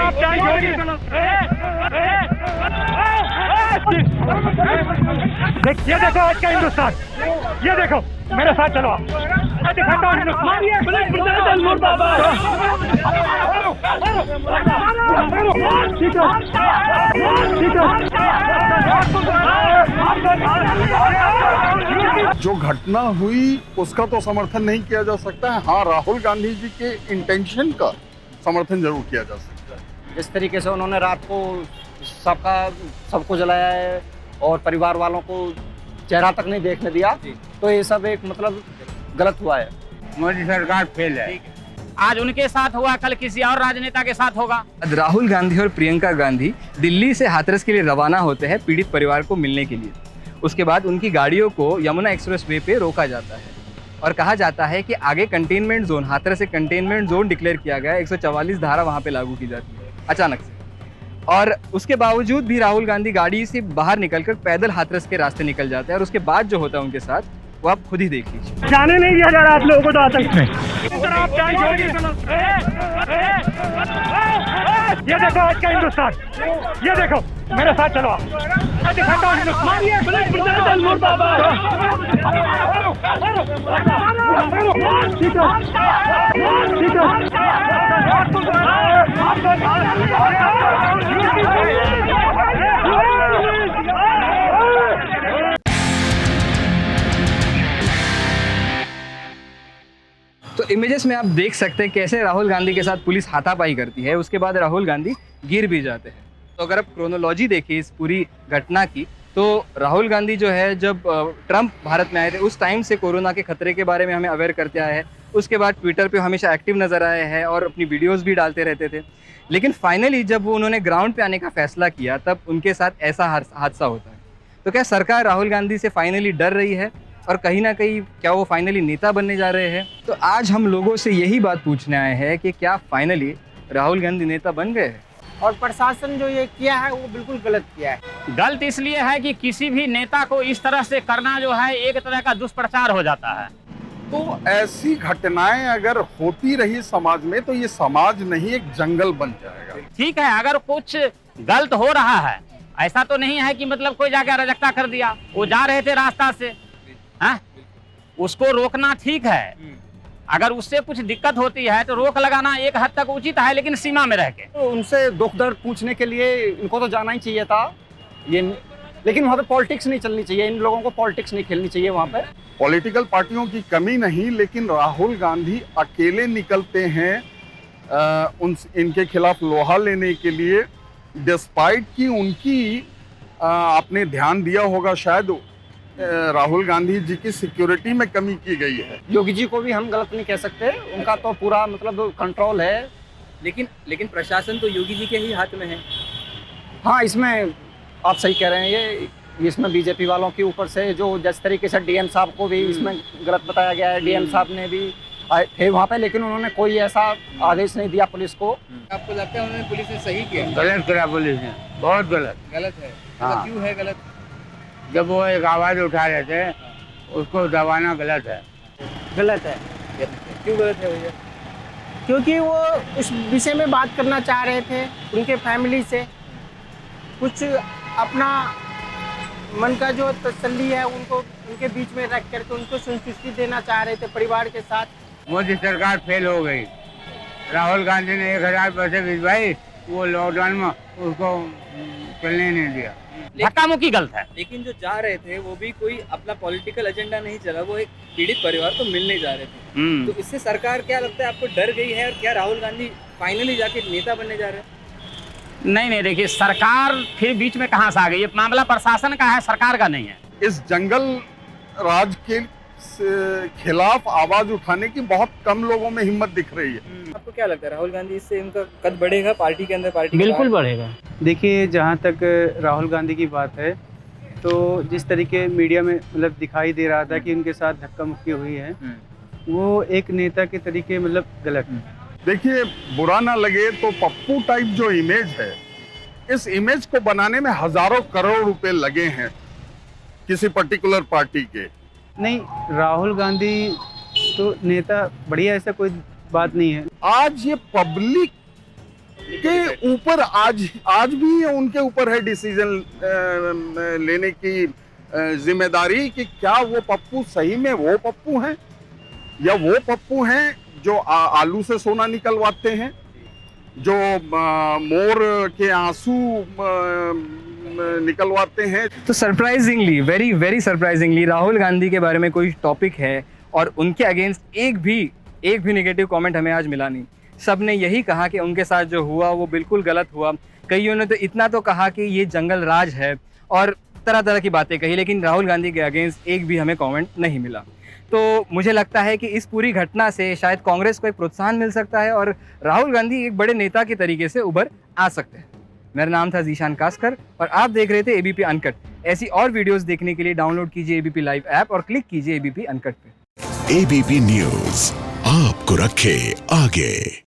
ये देखो आज का हिंदुस्तान, ये देखो मेरे साथ चलो आप। जो घटना हुई उसका तो समर्थन नहीं किया जा सकता है। हाँ, राहुल गांधी जी के इंटेंशन का समर्थन जरूर किया जा सकता है। जिस तरीके से उन्होंने रात को सबको जलाया है और परिवार वालों को चेहरा तक नहीं देखने दिया, तो ये सब एक मतलब गलत हुआ है। मोदी सरकार फेल है। आज उनके साथ हुआ, कल किसी और राजनेता के साथ होगा। राहुल गांधी और प्रियंका गांधी दिल्ली से हाथरस के लिए रवाना होते हैं पीड़ित परिवार को मिलने के लिए। उसके बाद उनकी गाड़ियों को यमुना एक्सप्रेसवे पे रोका जाता है और कहा जाता है कि आगे कंटेनमेंट जोन, हाथरस से कंटेनमेंट जोन डिक्लेयर किया गया है। 144 धारा वहाँ पे लागू की जाती है अचानक से। और उसके बावजूद भी राहुल गांधी गाड़ी से बाहर निकलकर पैदल हाथरस के रास्ते निकल जाते हैं और उसके बाद जो होता है उनके साथ वो आप खुद ही देख लीजिए। जाने नहीं दिया जा रहा आप लोगों को तो आतंक में। ये देखो आज का हिंदुस्तान, ये देखो मेरे साथ चलो आप। तो इमेजेस में आप देख सकते हैं कैसे राहुल गांधी के साथ पुलिस हाथापाई करती है। उसके बाद राहुल गांधी गिर भी जाते हैं। तो अगर आप क्रोनोलॉजी देखिए इस पूरी घटना की, तो राहुल गांधी जो है जब ट्रंप भारत में आए थे उस टाइम से कोरोना के खतरे के बारे में हमें अवेयर करते आए हैं। उसके बाद ट्विटर पे हमेशा एक्टिव नज़र आए हैं और अपनी वीडियोस भी डालते रहते थे। लेकिन फाइनली जब वो उन्होंने ग्राउंड पे आने का फैसला किया तब उनके साथ ऐसा हादसा होता है। तो क्या सरकार राहुल गांधी से फाइनली डर रही है और कहीं ना कहीं क्या वो फाइनली नेता बनने जा रहे हैं? तो आज हम लोगों से यही बात पूछने आए हैं कि क्या फाइनली राहुल गांधी नेता बन गए हैं? और प्रशासन जो ये किया है वो बिल्कुल गलत किया है। गलत इसलिए है कि किसी भी नेता को इस तरह से करना जो है एक तरह का दुष्प्रचार हो जाता है। तो ऐसी घटनाएं अगर होती रही समाज में तो ये समाज नहीं एक जंगल बन जाएगा। ठीक है, अगर कुछ गलत हो रहा है, ऐसा तो नहीं है कि मतलब कोई जाके अराजकता कर दिया। वो जा रहे थे रास्ता से, हाँ, उसको रोकना ठीक है। अगर उससे कुछ दिक्कत होती है तो रोक लगाना एक हद तक उचित है, लेकिन सीमा में रह के। तो उनसे दुख दर्द पूछने के लिए इनको तो जाना ही चाहिए था ये, लेकिन वहाँ पे पॉलिटिक्स नहीं चलनी चाहिए। इन लोगों को पॉलिटिक्स नहीं खेलनी चाहिए वहाँ पे। पॉलिटिकल पार्टियों की कमी नहीं, लेकिन राहुल गांधी अकेले निकलते हैं इनके खिलाफ लोहा लेने के लिए, डिस्पाइट कि उनकी आपने ध्यान दिया होगा शायद राहुल गांधी जी की सिक्योरिटी में कमी की गई है। योगी जी को भी हम गलत नहीं कह सकते, उनका तो पूरा मतलब कंट्रोल है। लेकिन प्रशासन तो योगी जी के ही हाथ में है। हाँ, इसमें आप सही कह रहे हैं। ये इसमें बीजेपी वालों के ऊपर से जो जिस तरीके से डीएम साहब को भी इसमें गलत बताया गया है। डीएम साहब ने भी थे वहाँ पे, लेकिन उन्होंने कोई ऐसा आदेश नहीं दिया पुलिस को। आपको लगता है उन्होंने पुलिस ने सही किया? गलत करा पुलिस ने, बहुत गलत। गलत है। हाँ। क्यों है गलत? जब वो एक आवाज उठा रहे थे उसको दबाना गलत है। गलत है। क्यों गलत है भैया? क्योंकि वो उस विषय में बात करना चाह रहे थे, उनके फैमिली से कुछ अपना मन का जो तसल्ली है उनको उनके बीच में रख करके उनको संतुष्टि देना चाह रहे थे परिवार के साथ। मोदी सरकार फेल हो गई। राहुल गांधी ने 1000 पैसे भिजवाई, वो लॉकडाउन में उसको चलने नहीं दिया। धक्का मुक्की गलत है। लेकिन जो जा रहे थे वो भी कोई अपना पॉलिटिकल एजेंडा नहीं चला, वो एक पीड़ित परिवार को मिलने जा रहे थे। तो इससे सरकार क्या लगता है आपको डर गई है और क्या राहुल गांधी फाइनली जाके नेता बनने जा रहे हैं? नहीं, देखिए सरकार फिर बीच में कहाँ से आ गई? ये मामला प्रशासन का है, सरकार का नहीं है। इस जंगल राज के खिलाफ आवाज उठाने की बहुत कम लोगों में हिम्मत दिख रही है। आपको क्या लगता है राहुल गांधी इससे इनका कद बढ़ेगा पार्टी के अंदर? पार्टी बिल्कुल बढ़ेगा। देखिए, जहाँ तक राहुल गांधी की बात है तो जिस तरीके मीडिया में मतलब दिखाई दे रहा था कि उनके साथ धक्का मुक्की हुई है, वो एक नेता के तरीके मतलब गलत है। देखिए, बुरा ना लगे तो पप्पू टाइप जो इमेज है, इस इमेज को बनाने में हजारों करोड़ रुपए लगे हैं किसी पर्टिकुलर पार्टी के। नहीं, राहुल गांधी तो नेता बढ़िया, ऐसा कोई बात नहीं है। आज ये पब्लिक के ऊपर आज भी उनके ऊपर है डिसीजन लेने की जिम्मेदारी कि क्या वो पप्पू सही में वो पप्पू हैं या वो पप्पू हैं जो आलू से सोना निकलवाते हैं, जो मोर के आंसू निकलवाते हैं। तो surprisingly, very very surprisingly, Rahul Gandhi के बारे में कोई टॉपिक है और उनके अगेंस्ट एक भी नेगेटिव कमेंट हमें आज मिला नहीं। सब ने यही कहा कि उनके साथ जो हुआ वो बिल्कुल गलत हुआ। कईयों ने तो इतना तो कहा कि ये जंगल राज है और तरह तरह की बातें कही, लेकिन राहुल गांधी के अगेंस्ट एक भी हमें कमेंट नहीं मिला। तो मुझे लगता है कि इस पूरी घटना से शायद कांग्रेस को एक प्रोत्साहन मिल सकता है और राहुल गांधी एक बड़े नेता के तरीके से उभर आ सकते हैं। मेरा नाम था जीशान कास्कर और आप देख रहे थे एबीपी अनकट। ऐसी और वीडियोस देखने के लिए डाउनलोड कीजिए एबीपी लाइव ऐप और क्लिक कीजिए एबीपी अनकट पे। एबीपी न्यूज़ आपको रखे आगे।